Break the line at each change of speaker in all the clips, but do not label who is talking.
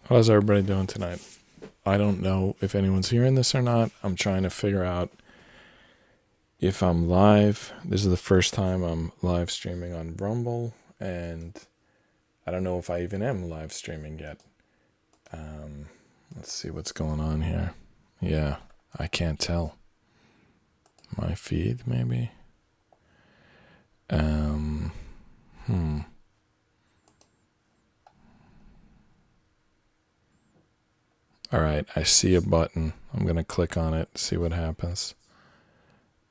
How's everybody doing tonight? I don't know if anyone's hearing this or not. I'm trying to figure out if I'm live. This is the first time I'm live streaming on Rumble, and I don't know if I even am live streaming yet. Let's see what's going on here. Yeah, I can't tell. My feed, maybe? All right, I see a button. I'm going to click on it, see what happens.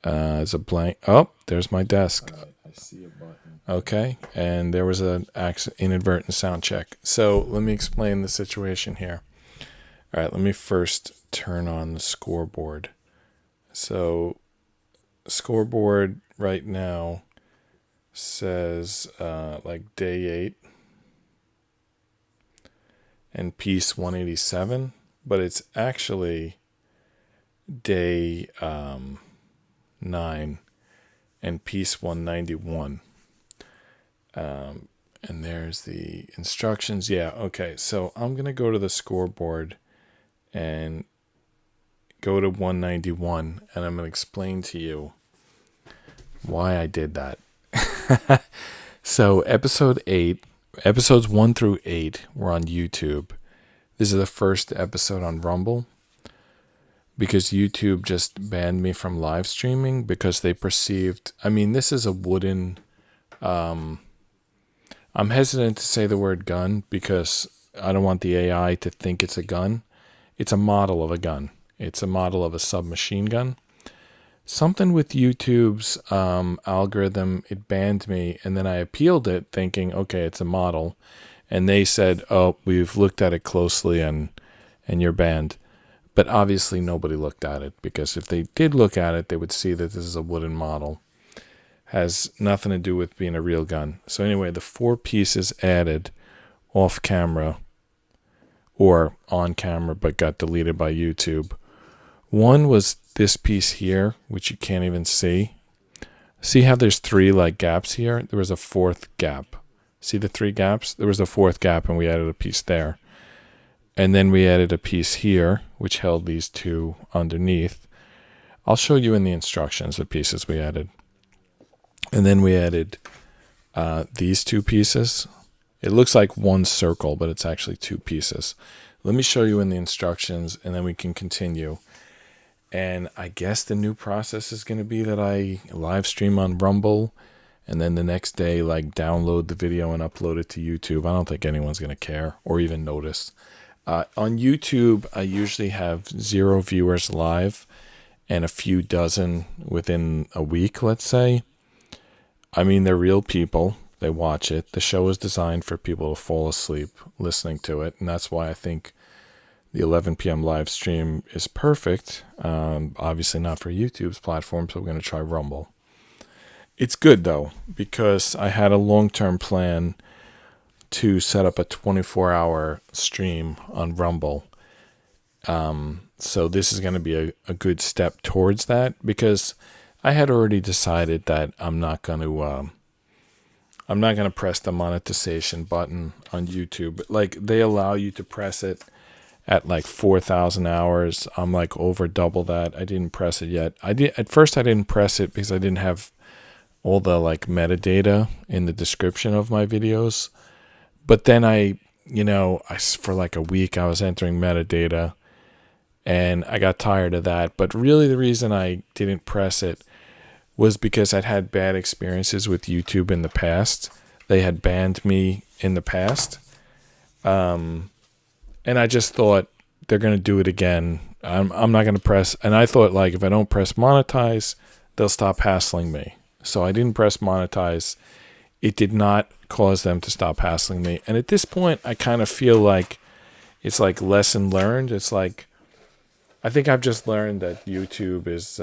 It's a blank. Oh, there's my desk. Right, I see a button. Okay, and there was an inadvertent sound check. So let me explain the situation here. All right, let me first turn on the scoreboard. So scoreboard right now says like day 8 and piece 187, but it's actually day 9 and piece 191. And there's the instructions. Yeah, okay. So I'm going to go to the scoreboard and go to 191, and I'm going to explain to you why I did that. So episodes 1 through 8 were on YouTube. This is the first episode on Rumble, because YouTube just banned me from live streaming because they perceived, this is a wooden, I'm hesitant to say the word gun because I don't want the AI to think it's a gun. It's a model of a gun. It's a model of a submachine gun. Something with YouTube's algorithm, it banned me, and then I appealed it thinking, okay, it's a model. And they said, oh, we've looked at it closely and you're banned. But obviously nobody looked at it, because if they did look at it, they would see that this is a wooden model. Has nothing to do with being a real gun. So anyway, the 4 pieces added off camera or on camera but got deleted by YouTube. One was this piece here, which you can't even see. See how there's 3 like gaps here? There was a 4th gap. See the 3 gaps? There was a 4th gap, and we added a piece there. And then we added a piece here, which held these 2 underneath. I'll show you in the instructions the pieces we added. And then we added these 2 pieces. It looks like one circle, but it's actually 2 pieces. Let me show you in the instructions, and then we can continue. And I guess the new process is going to be that I live stream on Rumble, and then the next day, like, download the video and upload it to YouTube. I don't think anyone's going to care or even notice. On YouTube, I usually have 0 viewers live and a few dozen within a week, let's say. They're real people. They watch it. The show is designed for people to fall asleep listening to it, and that's why I think the 11 p.m. live stream is perfect. Obviously not for YouTube's platform, so we're going to try Rumble. It's good, though, because I had a long-term plan to set up a 24-hour stream on Rumble. So this is going to be a good step towards that, because I had already decided that I'm not going to press the monetization button on YouTube. Like, they allow you to press it at like 4,000 hours. I'm like over double that. I didn't press it yet. At first I didn't press it because I didn't have all the like metadata in the description of my videos. But then for like a week I was entering metadata, and I got tired of that. But really the reason I didn't press it was because I'd had bad experiences with YouTube in the past. They had banned me in the past. And I just thought, they're going to do it again. I'm not going to press. And I thought, like, if I don't press monetize, they'll stop hassling me. So I didn't press monetize. It did not cause them to stop hassling me. And at this point, I kind of feel like it's like lesson learned. It's like, I think I've just learned that YouTube is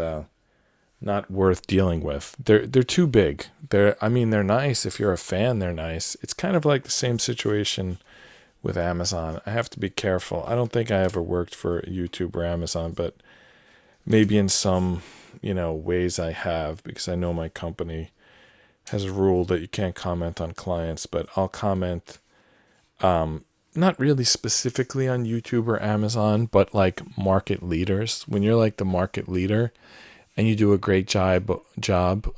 not worth dealing with. They're too big. They're nice. If you're a fan, they're nice. It's kind of like the same situation with Amazon. I have to be careful. I don't think I ever worked for YouTube or Amazon, but maybe in some, ways I have, because I know my company has a rule that you can't comment on clients, but I'll comment not really specifically on YouTube or Amazon, but like market leaders. When you're like the market leader and you do a great job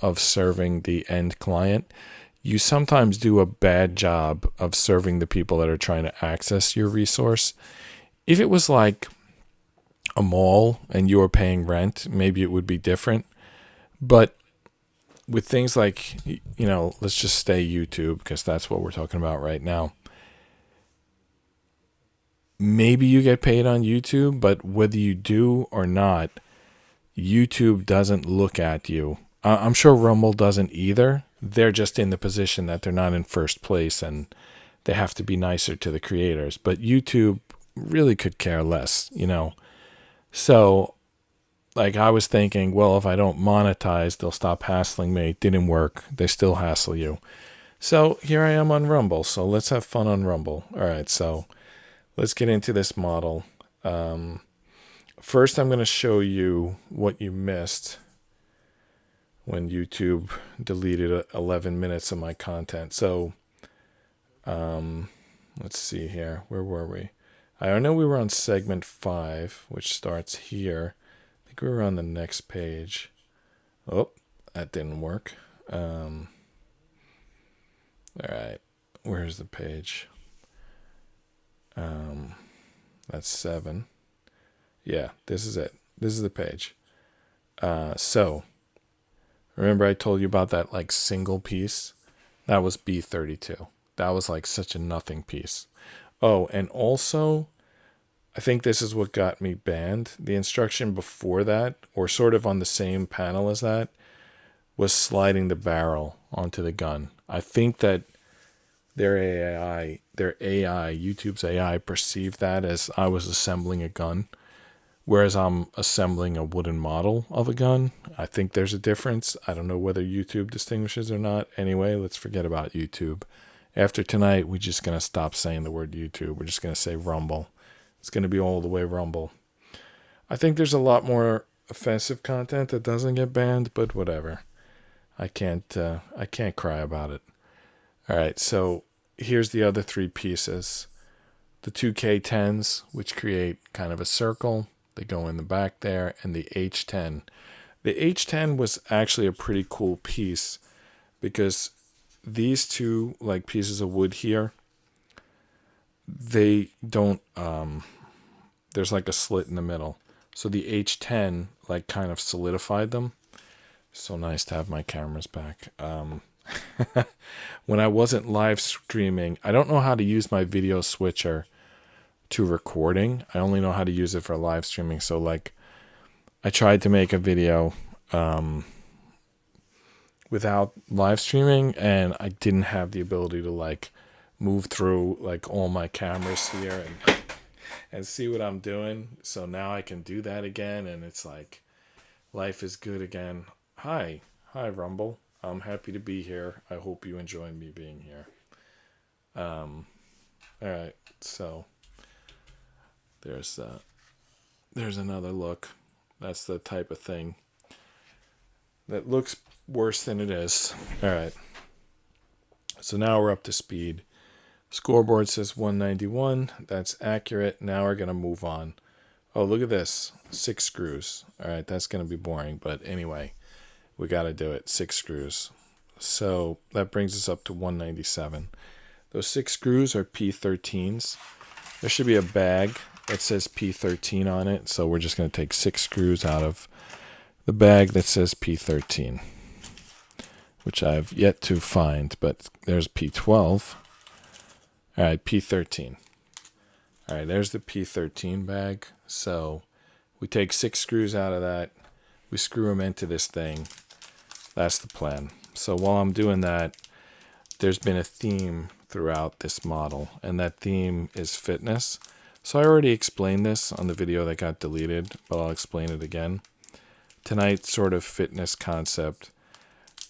of serving the end client, you sometimes do a bad job of serving the people that are trying to access your resource. If it was like a mall and you were paying rent, maybe it would be different. But with things like, let's just stay YouTube because that's what we're talking about right now. Maybe you get paid on YouTube, but whether you do or not, YouTube doesn't look at you. I'm sure Rumble doesn't either. They're just in the position that they're not in first place and they have to be nicer to the creators. But YouTube really could care less, So, like, I was thinking, well, if I don't monetize, they'll stop hassling me. It didn't work. They still hassle you. So here I am on Rumble. So let's have fun on Rumble. All right, so let's get into this model. First, I'm going to show you what you missed when YouTube deleted 11 minutes of my content. So let's see here. Where were we? I know we were on segment 5, which starts here. I think we were on the next page. Oh, that didn't work. All right. Where's the page? That's 7. Yeah, this is it. This is the page. So remember I told you about that like single piece? That was B32. That was like such a nothing piece. Oh, and also, I think this is what got me banned. The instruction before that, or sort of on the same panel as that, was sliding the barrel onto the gun. I think that their AI, YouTube's AI, perceived that as I was assembling a gun, whereas I'm assembling a wooden model of a gun. I think there's a difference. I don't know whether YouTube distinguishes or not. Anyway, let's forget about YouTube. After tonight, we're just going to stop saying the word YouTube. We're just going to say Rumble. It's going to be all the way Rumble. I think there's a lot more offensive content that doesn't get banned, but whatever. I can't cry about it. All right, so here's the other 3 pieces. The 2K10s, which create kind of a circle. They go in the back there, and the H10. The H10 was actually a pretty cool piece because these 2 like pieces of wood here, they don't, there's like a slit in the middle. So the H10 like kind of solidified them. So nice to have my cameras back. When I wasn't live streaming, I don't know how to use my video switcher to recording. I only know how to use it for live streaming. So like I tried to make a video without live streaming, and I didn't have the ability to like move through like all my cameras here and see what I'm doing. So now I can do that again, and it's like life is good again. Hi Rumble. I'm happy to be here. I hope you enjoy me being here. All right, so there's another look. That's the type of thing that looks worse than it is. All right. So now we're up to speed. Scoreboard says 191. That's accurate. Now we're going to move on. Oh, look at this. 6 screws. All right, that's going to be boring. But anyway, we got to do it. 6 screws. So that brings us up to 197. Those 6 screws are P13s. There should be a bag that says P13 on it. So we're just going to take 6 screws out of the bag that says P13, which I've yet to find, but there's P12. All right, P13. All right, there's the P13 bag. So we take 6 screws out of that. We screw them into this thing. That's the plan. So while I'm doing that, there's been a theme throughout this model, and that theme is fitness. So I already explained this on the video that got deleted, but I'll explain it again. Tonight's sort of fitness concept,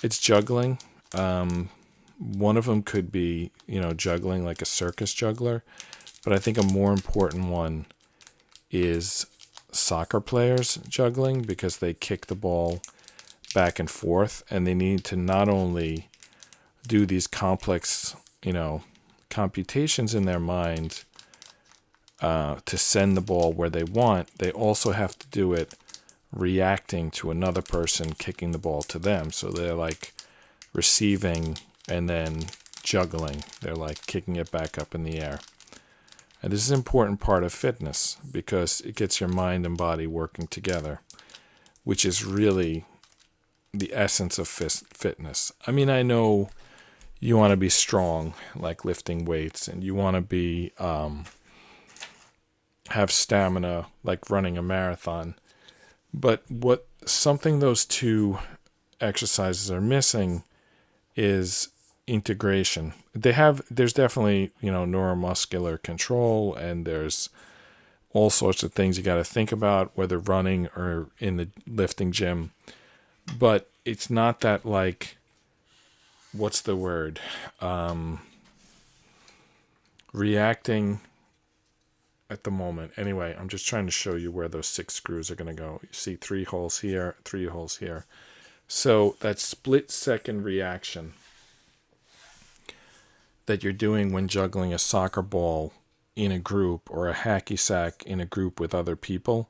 it's juggling. One of them could be, juggling like a circus juggler, but I think a more important one is soccer players juggling, because they kick the ball back and forth, and they need to not only do these complex, computations in their mind to send the ball where they want, they also have to do it reacting to another person kicking the ball to them. So they're like receiving and then juggling. They're like kicking it back up in the air. And this is an important part of fitness because it gets your mind and body working together, which is really the essence of fitness. I mean, I know you want to be strong, like lifting weights, and you want to be have stamina, like running a marathon. But something those two exercises are missing is integration. There's definitely, neuromuscular control, and there's all sorts of things you got to think about, whether running or in the lifting gym. But it's not that, like, what's the word? Reacting at the moment. Anyway, I'm just trying to show you where those 6 screws are going to go. You see 3 holes here, 3 holes here. So that split-second reaction that you're doing when juggling a soccer ball in a group, or a hacky sack in a group with other people,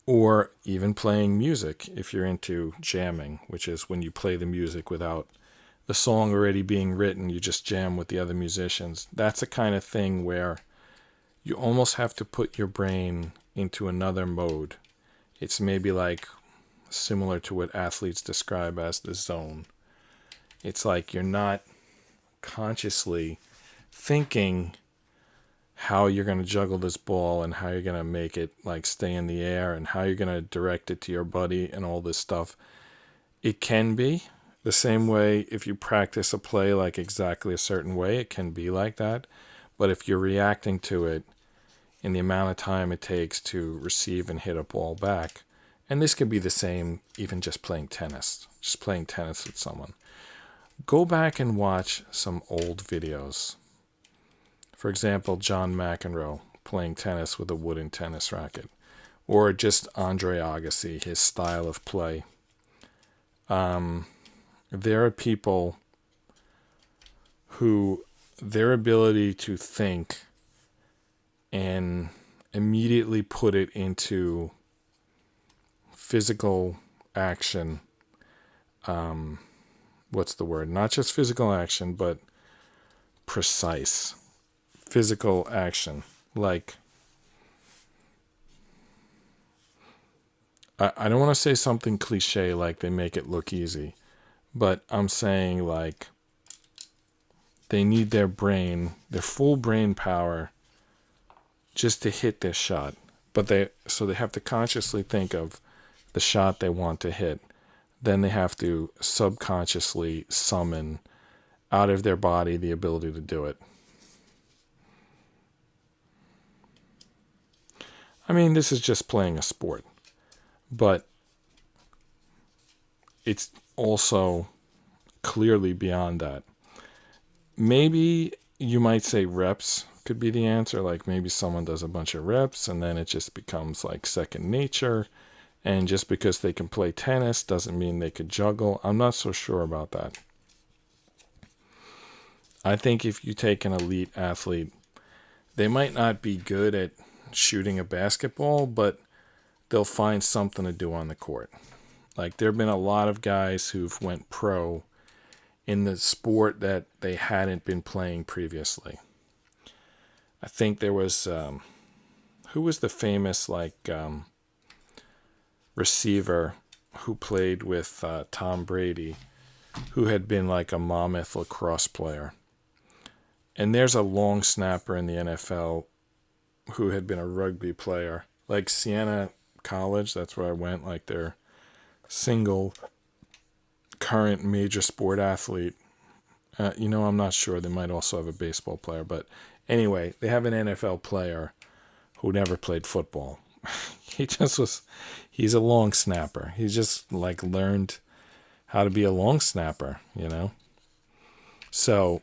or even playing music if you're into jamming, which is when you play the music without the song already being written, you just jam with the other musicians. That's the kind of thing where you almost have to put your brain into another mode. It's maybe like similar to what athletes describe as the zone. It's like you're not consciously thinking how you're going to juggle this ball and how you're going to make it like stay in the air and how you're going to direct it to your buddy and all this stuff. It can be the same way if you practice a play like exactly a certain way, it can be like that. But if you're reacting to it in the amount of time it takes to receive and hit a ball back, and this could be the same even just playing tennis with someone. Go back and watch some old videos. For example, John McEnroe playing tennis with a wooden tennis racket. Or just Andre Agassi, his style of play. There are people who their ability to think and immediately put it into physical action. What's the word? Not just physical action, but precise physical action. Like, I don't want to say something cliche like they make it look easy, but I'm saying like they need their full brain power just to hit this shot. But they have to consciously think of the shot they want to hit. Then they have to subconsciously summon out of their body the ability to do it. I mean, this is just playing a sport, but it's also clearly beyond that. Maybe you might say reps could be the answer. Like maybe someone does a bunch of reps and then it just becomes like second nature. And just because they can play tennis doesn't mean they could juggle. I'm not so sure about that. I think if you take an elite athlete, they might not be good at shooting a basketball, but they'll find something to do on the court. Like there have been a lot of guys who've went pro in the sport that they hadn't been playing previously. I think there was, who was the famous receiver who played with Tom Brady, who had been like a Monmouth lacrosse player. And there's a long snapper in the NFL who had been a rugby player. Like Siena College, that's where I went, like their single current major sport athlete. I'm not sure. They might also have a baseball player. But anyway, they have an NFL player who never played football. He's a long snapper. He just like learned how to be a long snapper, So,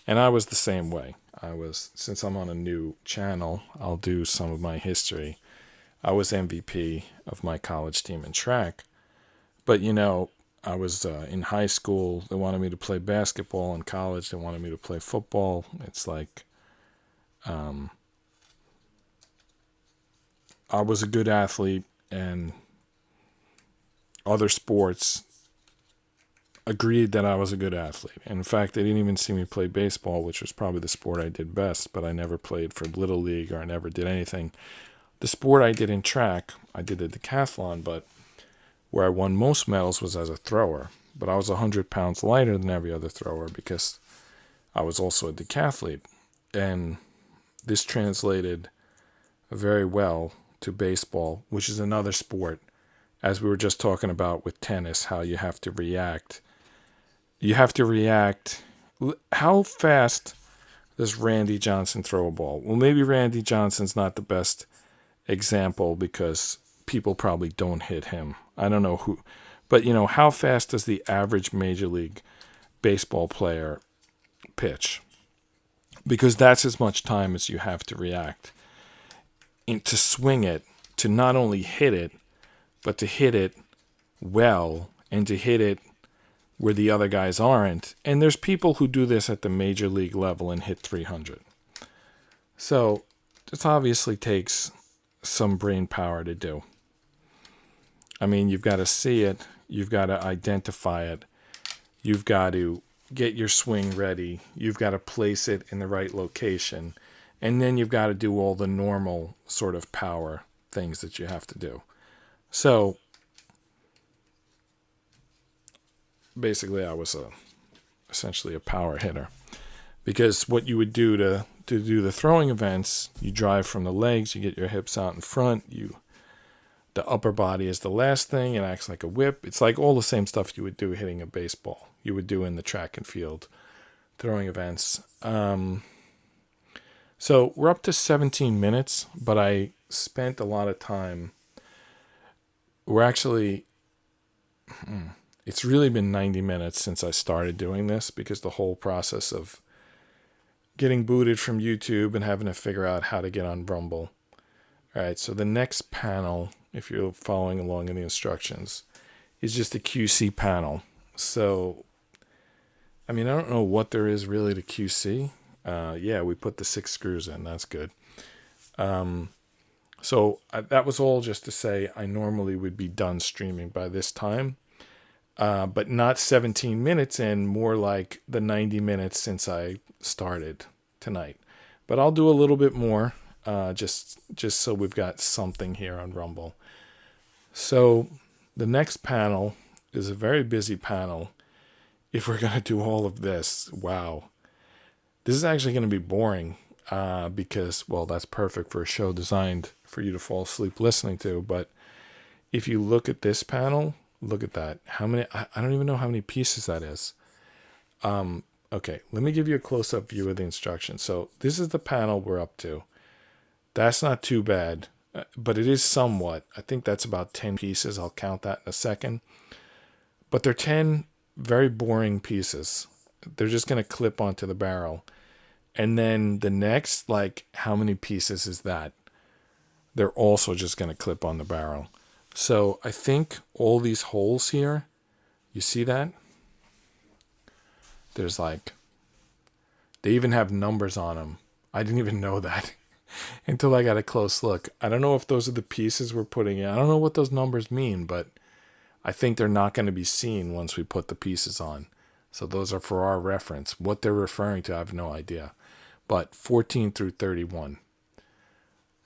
and I was the same way. Since I'm on a new channel, I'll do some of my history. I was MVP of my college team in track. But, I was in high school. They wanted me to play basketball. In college, they wanted me to play football. It's like I was a good athlete, and other sports agreed that I was a good athlete. And in fact, they didn't even see me play baseball, which was probably the sport I did best, but I never played for Little League, or I never did anything. The sport I did in track, I did the decathlon, but where I won most medals was as a thrower. But I was 100 pounds lighter than every other thrower because I was also a decathlete. And this translated very well to baseball, which is another sport, as we were just talking about with tennis, how you have to react. You have to react. How fast does Randy Johnson throw a ball? Well, maybe Randy Johnson's not the best example because people probably don't hit him. I don't know who. But, how fast does the average Major League Baseball player pitch? Because that's as much time as you have to react. And to swing it, to not only hit it, but to hit it well, and to hit it where the other guys aren't. And there's people who do this at the Major League level and hit 300. So this obviously takes some brain power to do. I mean, you've got to see it. You've got to identify it. You've got to get your swing ready. You've got to place it in the right location. And then you've got to do all the normal sort of power things that you have to do. So basically, I was essentially a power hitter. Because what you would do to do the throwing events, you drive from the legs, you get your hips out in front, the upper body is the last thing. It acts like a whip. It's like all the same stuff you would do hitting a baseball. You would do in the track and field throwing events. So we're up to 17 minutes, but I spent a lot of time. It's really been 90 minutes since I started doing this, because the whole process of getting booted from YouTube and having to figure out how to get on Rumble. All right, so the next panel, if you're following along in the instructions, is just a QC panel. So, I mean, I don't know what there is really to QC. Yeah, we put the 6 screws in. That's good. So that was all just to say I normally would be done streaming by this time. But not 17 minutes in, more like the 90 minutes since I started tonight. But I'll do a little bit more, just so we've got something here on Rumble. So the next panel is a very busy panel. If we're going to do all of this, wow. This is actually going to be boring, because, well, that's perfect for a show designed for you to fall asleep listening to. But if you look at this panel, look at that. How many? I don't even know how many pieces that is. Okay, let me give you a close-up view of the instructions. So this is the panel we're up to. That's not too bad, but it is somewhat. I think that's about 10 pieces. I'll count that in a second. But they're 10 very boring pieces. They're just going to clip onto the barrel. And then the next, like, how many pieces is that? They're also just going to clip on the barrel. So I think all these holes here, you see that? There's like, they even have numbers on them. I didn't even know that until I got a close look. I don't know if those are the pieces we're putting in. I don't know what those numbers mean, but I think they're not going to be seen once we put the pieces on. So those are for our reference. What they're referring to, I have no idea. But 14 through 31.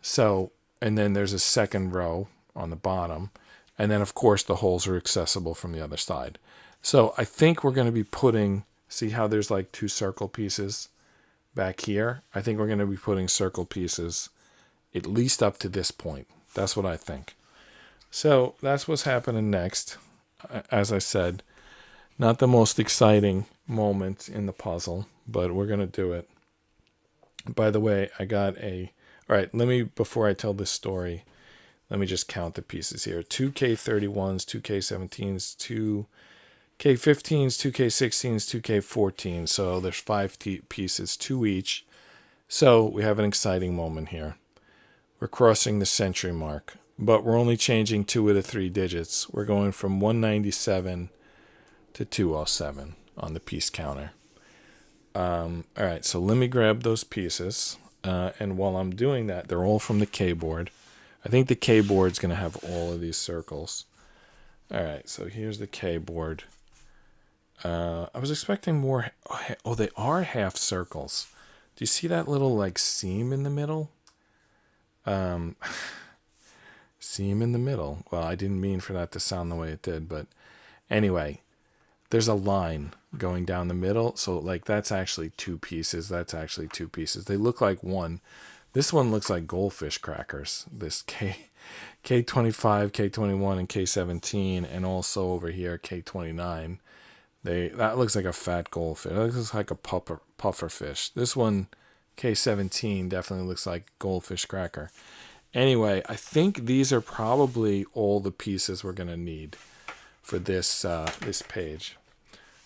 So, and then there's a second row on the bottom. And then, of course, the holes are accessible from the other side. So I think we're going to be putting, see how there's like 2 circle pieces back here? I think we're going to be putting circle pieces at least up to this point. That's what I think. So that's what's happening next. As I said, not the most exciting moment in the puzzle, but we're going to do it. By the way, I got all right, before I tell this story, let me just count the pieces here. 2K31s, 2K17s, 2K15s, 2K16s, 2K14s. So there's 5 pieces, 2 each. So we have an exciting moment here. We're crossing the century mark, but we're only changing 2 of the 3 digits. We're going from 197 to 207 on the piece counter. All right, so let me grab those pieces. And while I'm doing that, they're all from the K board. I think the K board's going to have all of these circles. All right, so here's the K board. I was expecting more. Oh, they are half circles. Do you see that little like seam in the middle? Seam in the middle. Well, I didn't mean for that to sound the way it did, but anyway, there's a line going down the middle. So like that's actually two pieces. That's actually two pieces. They look like one. This one looks like goldfish crackers. This K25, K21, and K17, and also over here K29. That looks like a fat goldfish. That looks like a puffer fish. This one, K17, definitely looks like goldfish cracker. Anyway, I think these are probably all the pieces we're going to need for this this page.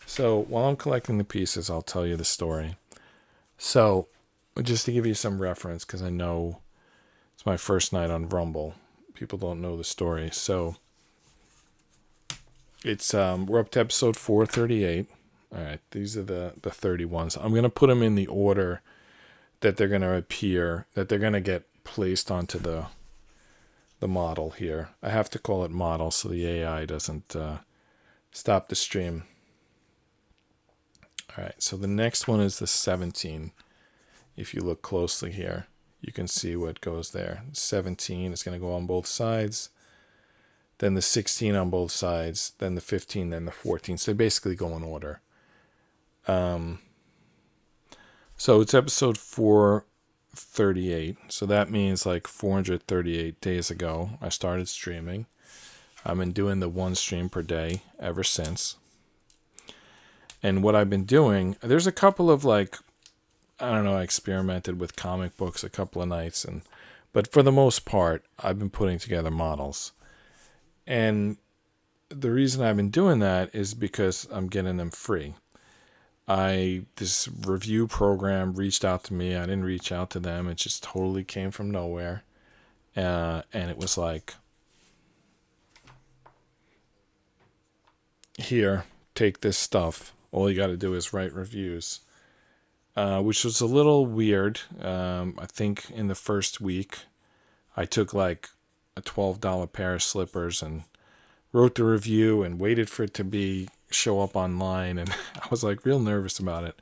So while I'm collecting the pieces, I'll tell you the story. So just to give you some reference, because I know it's my first night on Rumble, people don't know the story. So it's we're up to episode 438. All right, these are the 31s. I'm going to put them in the order that they're going to appear, that they're going to get placed onto the model here. I have to call it model so the AI doesn't stop the stream. All right, so the next one is the 17. If you look closely here, you can see what goes there. 17 is going to go on both sides. Then the 16 on both sides. Then the 15, then the 14. So they basically go in order. So it's episode 438. So that means like 438 days ago, I started streaming. I've been doing the one stream per day ever since. And what I've been doing, there's a couple of like, I don't know, I experimented with comic books a couple of nights, but for the most part, I've been putting together models. And the reason I've been doing that is because I'm getting them free. This review program reached out to me. I didn't reach out to them. It just totally came from nowhere. And it was like, here, take this stuff. All you got to do is write reviews. Which was a little weird. I think in the first week, I took like a $12 pair of slippers and wrote the review and waited for it to show up online, and I was like real nervous about it.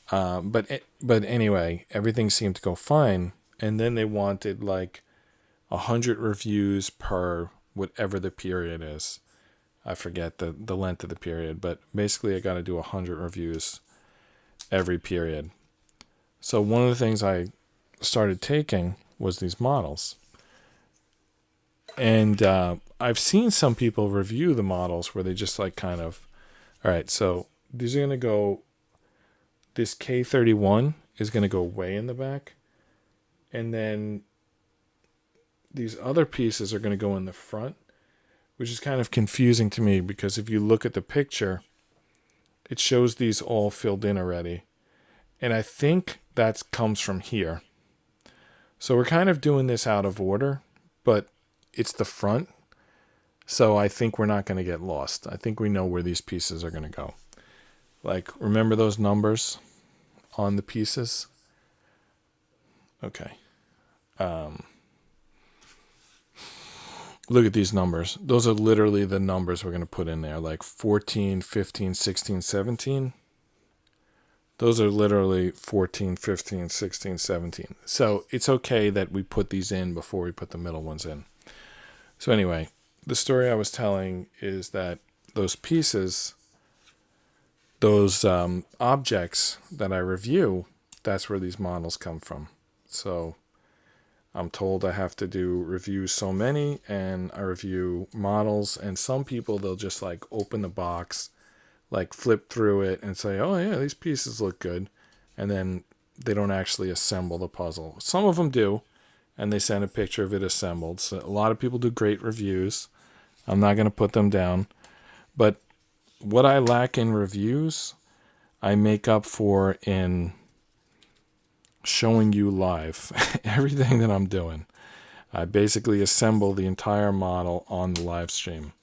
But anyway, everything seemed to go fine, and then they wanted like 100 reviews per whatever the period is. I forget the length of the period, but basically I got to do 100 reviews every period. So one of the things I started taking was these models. And I've seen some people review the models where they just like kind of, all right, so these are going to go, this K31 is going to go way in the back. And then these other pieces are going to go in the front, which is kind of confusing to me because if you look at the picture, it shows these all filled in already. And I think that comes from here. So we're kind of doing this out of order, but it's the front. So I think we're not going to get lost. I think we know where these pieces are going to go. Like, remember those numbers on the pieces? Okay. Look at these numbers. Those are literally the numbers we're going to put in there, like 14, 15, 16, 17. Those are literally 14, 15, 16, 17. So it's okay that we put these in before we put the middle ones in. So anyway, the story I was telling is that those pieces, those objects that I review, that's where these models come from. So I'm told I have to do reviews so many, and I review models, and some people, they'll just like open the box, like flip through it and say, oh yeah, these pieces look good. And then they don't actually assemble the puzzle. Some of them do, and they send a picture of it assembled. So a lot of people do great reviews. I'm not going to put them down. But what I lack in reviews, I make up for in showing you live everything that I'm doing. I basically assemble the entire model on the live stream.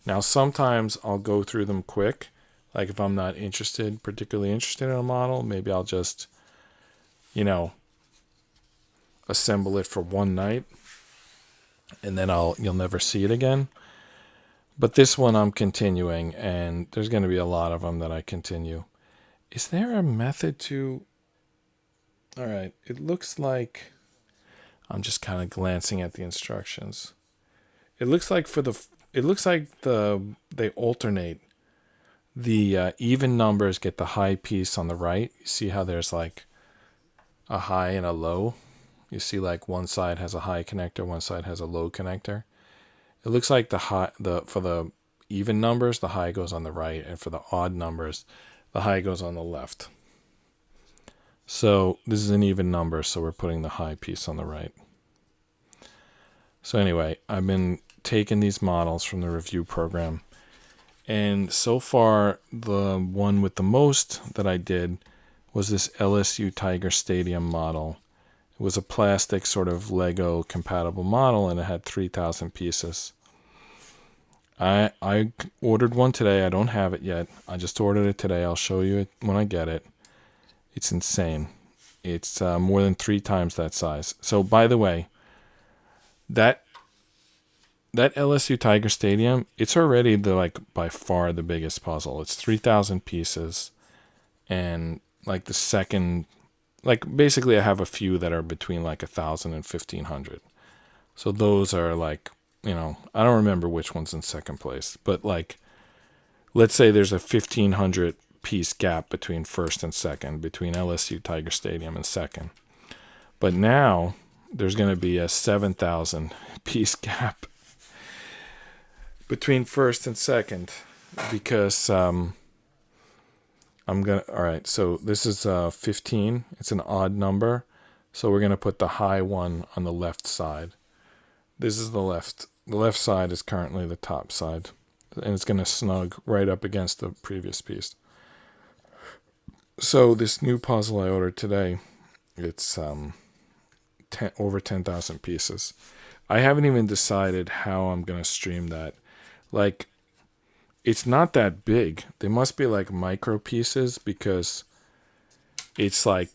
Now, sometimes I'll go through them quick. Like if I'm not particularly interested in a model, maybe I'll just, assemble it for one night, and then you'll never see it again. But this one I'm continuing, and there's going to be a lot of them that I continue. Is there a method to... All right, it looks like... I'm just kind of glancing at the instructions. It looks like they alternate. The even numbers get the high piece on the right. You see how there's like a high and a low? You see like one side has a high connector, one side has a low connector. It looks like for the even numbers, the high goes on the right, and for the odd numbers, the high goes on the left. So this is an even number, so we're putting the high piece on the right. So anyway, I've been taking these models from the review program, and so far the one with the most that I did was this LSU Tiger Stadium model. It was a plastic sort of Lego compatible model, and it had 3,000 pieces. I ordered one today. I don't have it yet. I just ordered it today. I'll show you it when I get it. It's insane. It's more than 3 times that size. So by the way, that LSU Tiger Stadium, it's already by far the biggest puzzle. It's 3,000 pieces, and like the second, like basically I have a few that are between like 1,000 and 1,500. So those are like, I don't remember which one's in second place, but like, let's say there's a 1,500 piece gap between first and second, between LSU Tiger Stadium and second. But now there's going to be a 7,000 piece gap between first and second, because all right, so this is 15. It's an odd number, so we're going to put the high one on the left side. This is the left. The left side is currently the top side, and it's going to snug right up against the previous piece. So this new puzzle I ordered today, it's over 10,000 pieces. I haven't even decided how I'm going to stream that. Like, it's not that big. They must be like micro pieces, because it's like,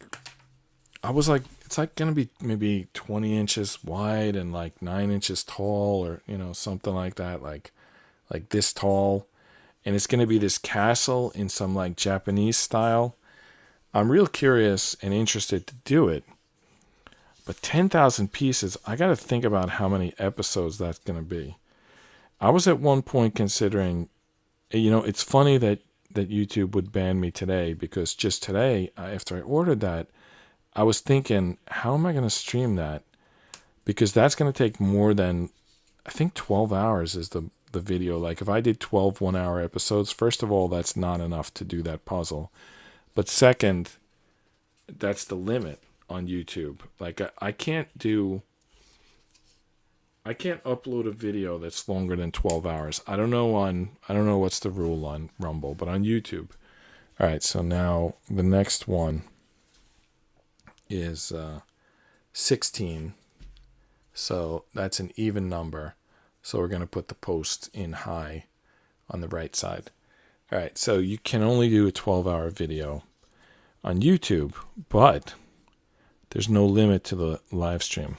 it's like going to be maybe 20 inches wide and like 9 inches tall, or, something like that, like this tall. And it's going to be this castle in some like Japanese style. I'm real curious and interested to do it. But 10,000 pieces, I got to think about how many episodes that's going to be. I was at one point considering, it's funny that YouTube would ban me today, because just today, after I ordered that, I was thinking, how am I going to stream that? Because that's going to take more than, I think 12 hours is the video. Like if I did 12 1-hour episodes, first of all, that's not enough to do that puzzle. But second, that's the limit on YouTube. Like I can't upload a video that's longer than 12 hours. I don't know what's the rule on Rumble, but on YouTube. All right, so now the next one is 16. So that's an even number. So we're going to put the post in high on the right side. All right, so you can only do a 12-hour video on YouTube, but there's no limit to the live stream.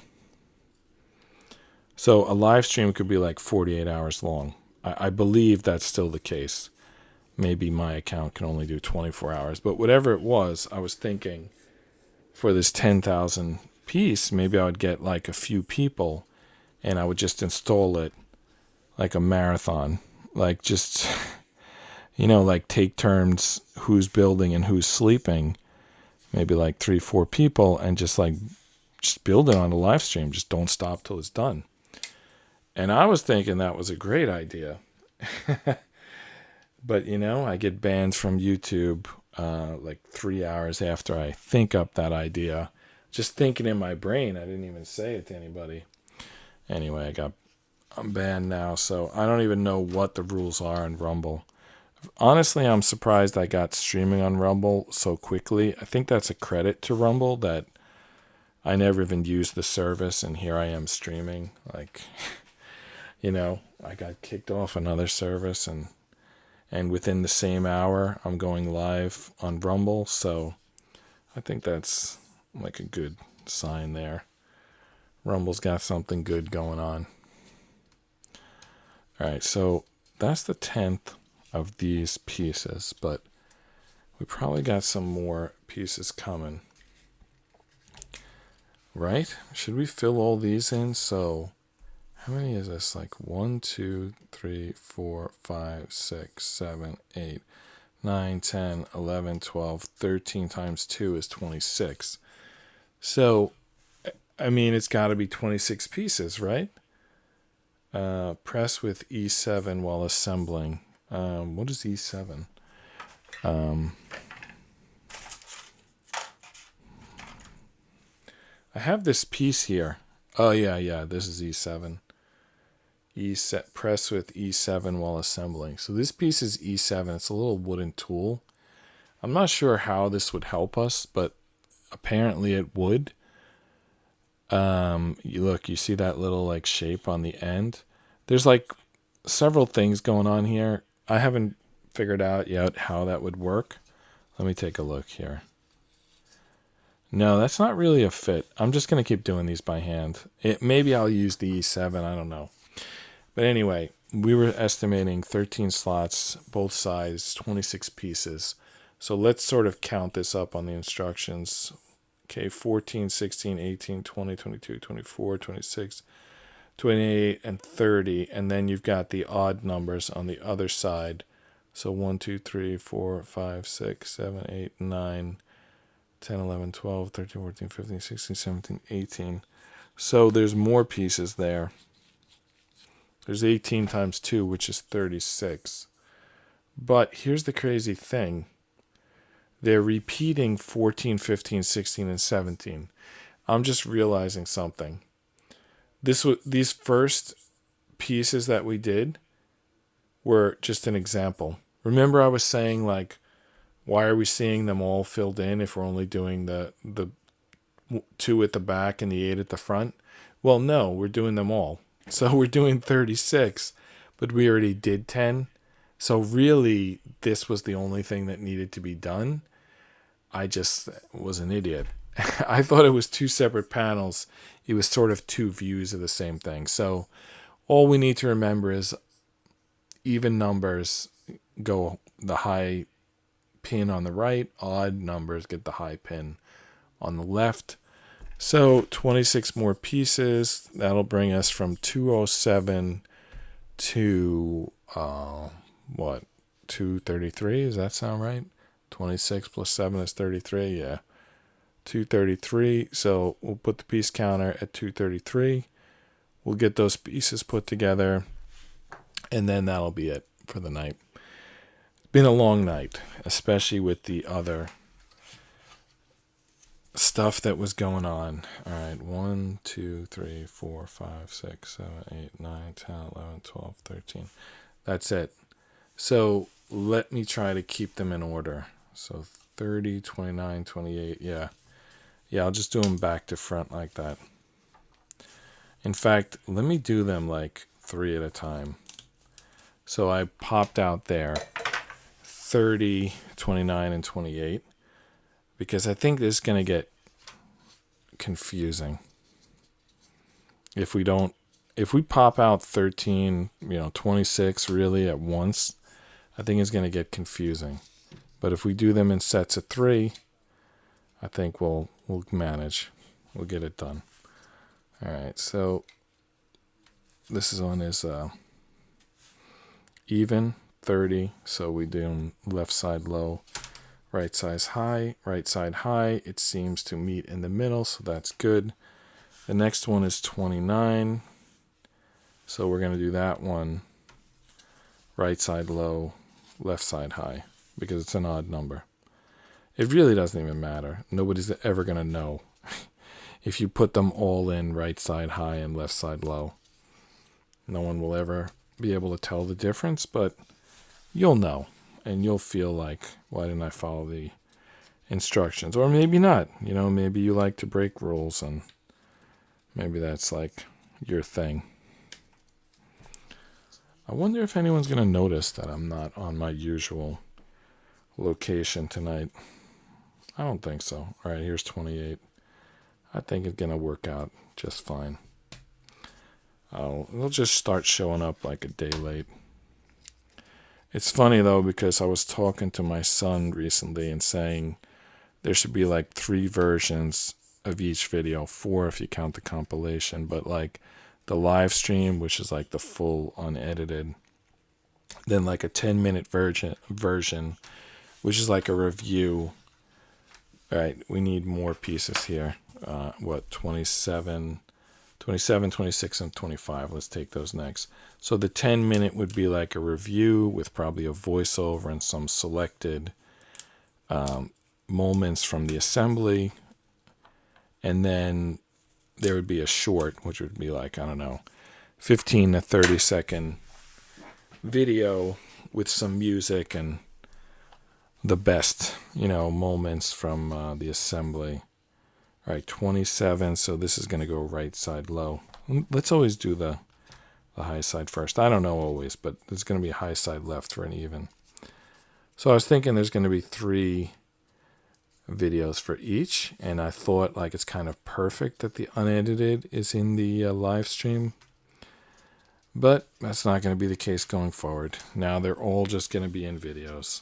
So a live stream could be like 48 hours long. I believe that's still the case. Maybe my account can only do 24 hours. But whatever it was, I was thinking for this 10,000 piece, maybe I would get like a few people and I would just install it like a marathon. Like just, like take turns who's building and who's sleeping. Maybe like 3-4 people, and just build it on a live stream. Just don't stop till it's done. And I was thinking that was a great idea. But, I get banned from YouTube like 3 hours after I think up that idea. Just thinking in my brain. I didn't even say it to anybody. Anyway, I'm banned now, so I don't even know what the rules are in Rumble. Honestly, I'm surprised I got streaming on Rumble so quickly. I think that's a credit to Rumble that I never even used the service, and here I am streaming. Like, I got kicked off another service, and within the same hour, I'm going live on Rumble. So I think that's like a good sign there. Rumble's got something good going on. All right, so that's the 10th of these pieces, but we probably got some more pieces coming. Right? Should we fill all these in? So how many is this? Like 1, 2, 3, 4, 5, 6, 7, 8, 9, 10, 11, 12, 13 times 2 is 26. So, I mean, it's got to be 26 pieces, right? Press with E7 while assembling. What is E7? I have this piece here. Oh, yeah, this is E7. Press with E7 while assembling. So this piece is E7. It's a little wooden tool. I'm not sure how this would help us, but apparently it would. You see that little like shape on the end? There's like several things going on here. I haven't figured out yet how that would work. Let me take a look here. No, that's not really a fit. I'm just going to keep doing these by hand. Maybe I'll use the E7. I don't know. But anyway, we were estimating 13 slots, both sides, 26 pieces. So let's sort of count this up on the instructions. Okay, 14, 16, 18, 20, 22, 24, 26, 28, and 30. And then you've got the odd numbers on the other side. So 1, 2, 3, 4, 5, 6, 7, 8, 9, 10, 11, 12, 13, 14, 15, 16, 17, 18. So there's more pieces there. There's 18 times 2, which is 36. But here's the crazy thing. They're repeating 14, 15, 16, and 17. I'm just realizing something. These first pieces that we did were just an example. Remember I was saying, like, why are we seeing them all filled in if we're only doing the 2 at the back and the 8 at the front? Well, no, we're doing them all. So we're doing 36, but we already did 10. So really, this was the only thing that needed to be done. I just was an idiot. I thought it was 2 separate panels. It was sort of 2 views of the same thing. So all we need to remember is even numbers go the high pin on the right, odd numbers get the high pin on the left. So 26 more pieces. That'll bring us from 207 to 233. Does that sound right? 26 plus 7 is 33. Yeah, 233. So we'll put the piece counter at 233. We'll get those pieces put together, and then that'll be it for the night. It's been a long night, especially with the other stuff that was going on. All right, 1, 2, 3, 4, 5, 6, 7, 8, 9, 10, 11, 12, 13. That's it. So let me try to keep them in order. So 30, 29, 28. Yeah, I'll just do them back to front like that. In fact, let me do them like 3 at a time. So I popped out there 30, 29, and 28. Because I think this is going to get confusing. If we pop out 13, 26 really at once, I think it's going to get confusing. But if we do them in sets of 3, I think we'll manage. We'll get it done. All right, so this is on his even 30, so we do them left side low, right side high, it seems to meet in the middle, so that's good. The next one is 29, so we're going to do that one right side low, left side high, because it's an odd number. It really doesn't even matter. Nobody's ever going to know if you put them all in right side high and left side low. No one will ever be able to tell the difference, but you'll know. And you'll feel like, why didn't I follow the instructions? Or maybe not. Maybe you like to break rules, and maybe that's like your thing. I wonder if anyone's going to notice that I'm not on my usual location tonight. I don't think so. All right, here's 28. I think it's going to work out just fine. It'll just start showing up like a day late. It's funny though, because I was talking to my son recently and saying there should be like 3 versions of each video, 4 if you count the compilation, but like the live stream, which is like the full unedited, then like a 10-minute version, which is like a review. All right, we need more pieces here. 27, 26, and 25. Let's take those next. So the 10-minute would be like a review with probably a voiceover and some selected moments from the assembly. And then there would be a short, which would be like, I don't know, 15 to 30 second video with some music and the best, moments from the assembly. All right, 27. So this is going to go right side low. Let's always do the high side first. I don't know always, but it's going to be high side left for an even. So I was thinking there's going to be 3 videos for each, and I thought like it's kind of perfect that the unedited is in the live stream. But that's not going to be the case going forward. Now they're all just going to be in videos,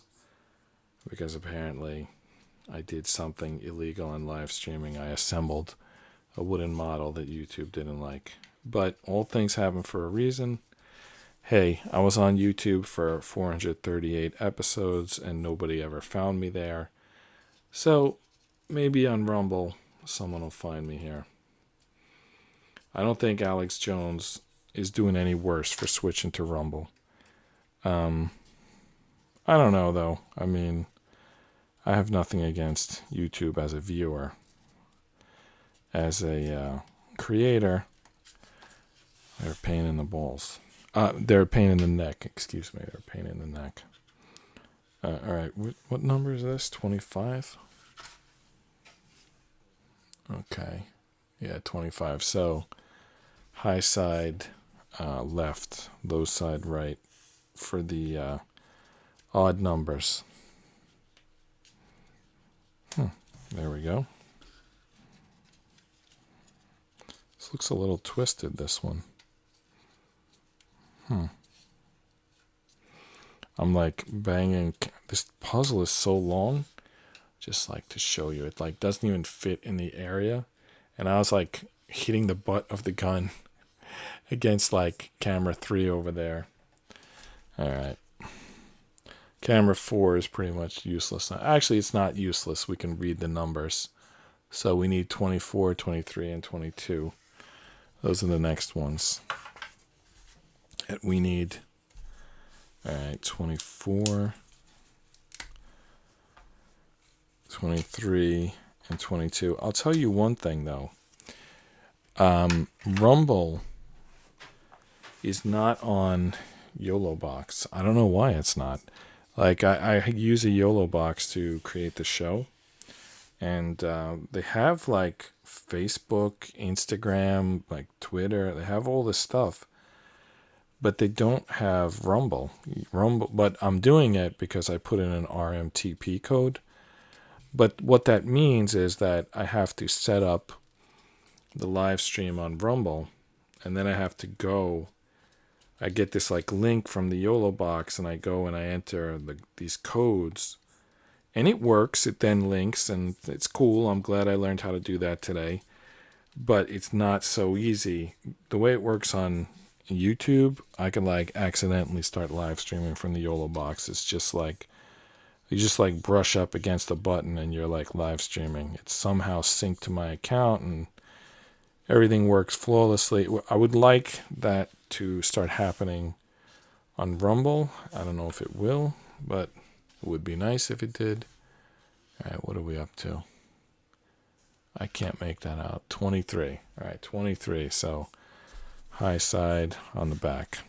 because apparently I did something illegal in live streaming. I assembled a wooden model that YouTube didn't like. But all things happen for a reason. Hey, I was on YouTube for 438 episodes and nobody ever found me there. So maybe on Rumble someone will find me here. I don't think Alex Jones is doing any worse for switching to Rumble. I don't know though. I mean, I have nothing against YouTube as a viewer. As a creator, they're a pain in the balls. They're a pain in the neck. Excuse me. They're a pain in the neck. All right. What number is this? 25? Okay. Yeah, 25. So high side left, low side right for the odd numbers. There we go. This looks a little twisted, this one. I'm like banging. This puzzle is so long. Just like to show you. It like doesn't even fit in the area. And I was like hitting the butt of the gun against like camera 3 over there. All right. Camera 4 is pretty much useless. Actually, it's not useless. We can read the numbers. So we need 24, 23, and 22. Those are the next ones that we need. All right, 24, 23, and 22. I'll tell you one thing, though. Rumble is not on YOLO Box. I don't know why it's not. Like, I use a YOLO Box to create the show. And they have, like, Facebook, Instagram, like Twitter. They have all this stuff. But they don't have Rumble. But I'm doing it because I put in an RMTP code. But what that means is that I have to set up the live stream on Rumble. And then I have to go. I get this like link from the YOLO Box. And I go and I enter these codes. And it works. It then links. And it's cool. I'm glad I learned how to do that today. But it's not so easy. The way it works on YouTube, I can like accidentally start live streaming from the YOLO Box. It's just like you just like brush up against a button and you're like live streaming. It's somehow synced to my account and everything works flawlessly. I would like that to start happening on Rumble. I don't know if it will, but it would be nice if it did. All right, what are we up to? I can't make that out. 23. All right, 23. So high side on the back.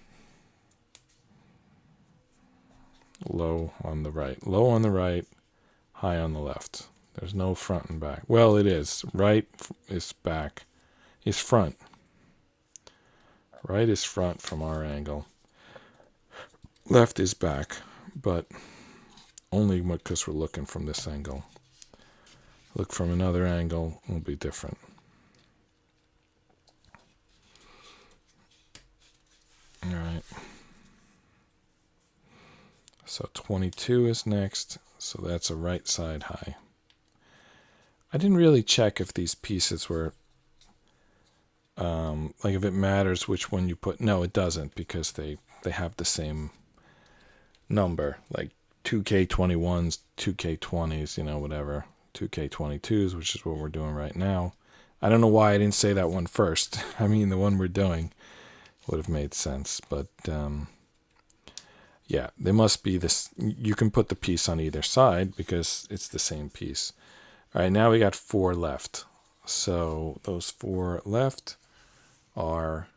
Low on the right. Low on the right, high on the left. There's no front and back. Well, it is. Right is back. Is front. Right is front from our angle. Left is back, but only because we're looking from this angle. Look from another angle, will be different. right. So 22 is next. So that's a right side high. I didn't really check if these pieces were, like if it matters which one you put. No, it doesn't, because they have the same number, like 2K21s, 2K20s, whatever, 2K22s, which is what we're doing right now. I don't know why I didn't say that one first. I mean, the one we're doing would have made sense, but yeah, they must be this. You can put the piece on either side because it's the same piece. All right, now we got 4 left. So those 4 left are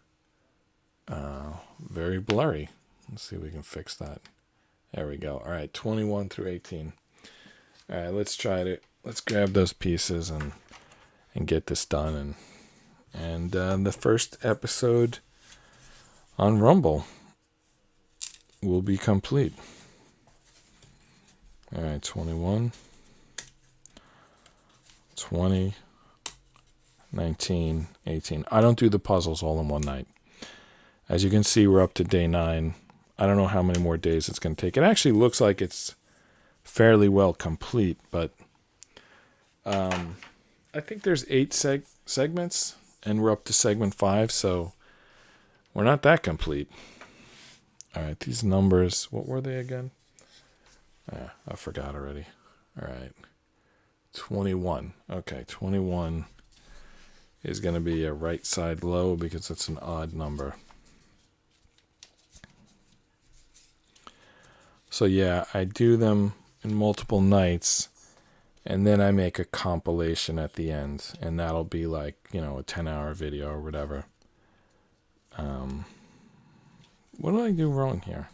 very blurry. Let's see if we can fix that. There we go. All right, 21 through 18. All right, let's grab those pieces and get this done. And the first episode on Rumble will be complete. All right, 21, 20, 19, 18. I don't do the puzzles all in one night. As you can see, we're up to day 9. I don't know how many more days it's going to take. It actually looks like it's fairly well complete, but I think there's 8 segments, and we're up to segment 5, so we're not that complete. All right, these numbers, what were they again? I forgot already. All right, 21. Okay, 21 is going to be a right side low because it's an odd number. So yeah, I do them in multiple nights, and then I make a compilation at the end, and that'll be like, a 10-hour video or whatever. What did I do wrong here?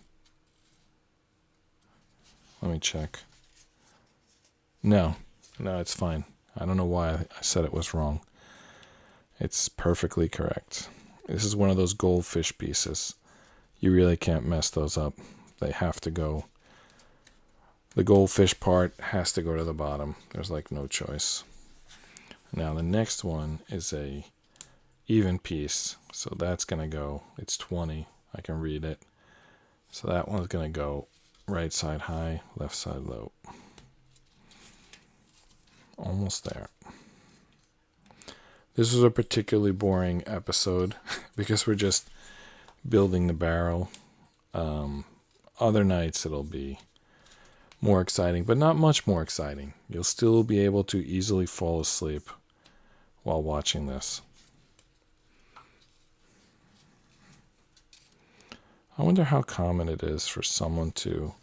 Let me check. No, it's fine. I don't know why I said it was wrong. It's perfectly correct. This is one of those goldfish pieces. You really can't mess those up. They have to go. The goldfish part has to go to the bottom. There's like no choice. Now the next one is a even piece. So that's going to go, it's 20. I can read it. So that one's going to go right side high, left side low. Almost there. This was a particularly boring episode because we're just building the barrel. Other nights it'll be more exciting, but not much more exciting. You'll still be able to easily fall asleep while watching this. I wonder how common it is for someone to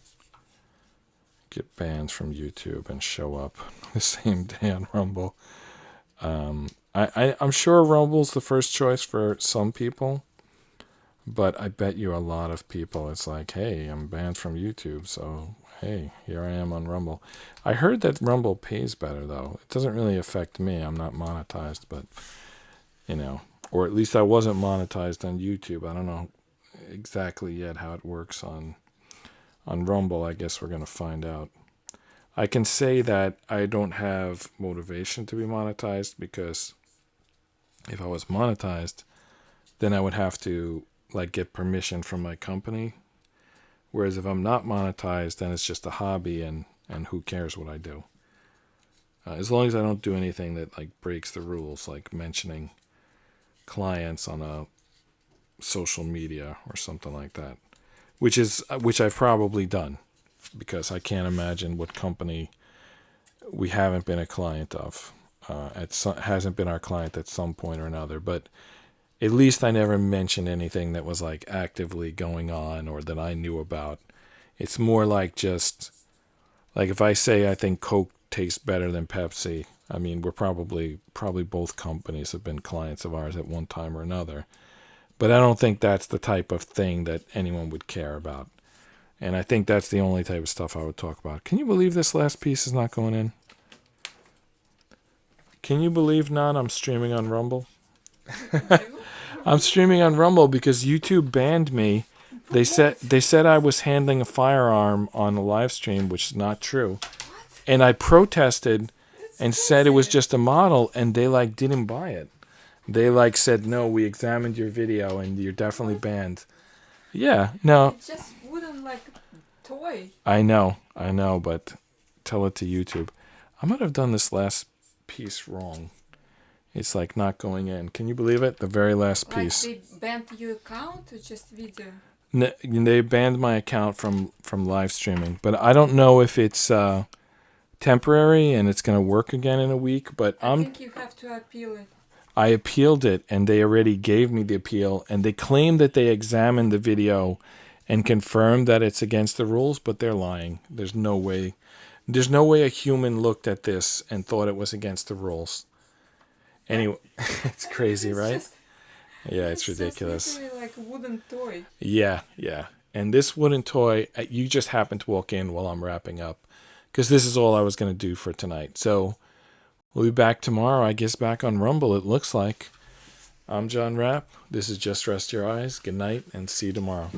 get banned from YouTube and show up the same day on Rumble. I'm sure Rumble's the first choice for some people, but I bet you a lot of people, it's like, hey, I'm banned from YouTube, so hey, here I am on Rumble. I heard that Rumble pays better, though. It doesn't really affect me. I'm not monetized, but, or at least I wasn't monetized on YouTube. I don't know exactly yet how it works on Rumble. I guess we're going to find out. I can say that I don't have motivation to be monetized because if I was monetized, then I would have to get permission from my company. Whereas if I'm not monetized, then it's just a hobby and who cares what I do. As long as I don't do anything that breaks the rules, like mentioning clients on a social media or something like that, which I've probably done, because I can't imagine what company we haven't been a client of. Hasn't been our client at some point or another, but at least I never mentioned anything that was actively going on or that I knew about. It's more just if I say I think Coke tastes better than Pepsi, I mean, we're probably both companies have been clients of ours at one time or another. But I don't think that's the type of thing that anyone would care about. And I think that's the only type of stuff I would talk about. Can you believe this last piece is not going in? Can you believe, Nan, I'm streaming on Rumble? I'm streaming on Rumble because YouTube banned me. They said I was handling a firearm on a live stream, which is not true. And I protested and said it was just a model, and they didn't buy it. They said, no, we examined your video and you're definitely banned. Yeah, no,
It just wouldn't like toy.
I know, but tell it to YouTube. I might have done this last piece wrong. It's like not going in. Can you believe it? The very last
Like
piece.
they banned your account or just video?
They banned my account from live streaming, but I don't know if it's temporary and it's going to work again in a week. But
I think you have to appeal it.
I appealed it, and they already gave me the appeal, and they claim that they examined the video and confirmed that it's against the rules, but they're lying. There's no way. There's no way a human looked at this and thought it was against the rules. Anyway, it's crazy, right?
Just,
Yeah, it's
just
ridiculous.
literally like a wooden toy.
Yeah, yeah. And this wooden toy, you just happened to walk in while I'm wrapping up, because this is all I was going to do for tonight. So we'll be back tomorrow, I guess, back on Rumble, it looks like. I'm John Rapp. This is Just Rest Your Eyes. Good night, and see you tomorrow.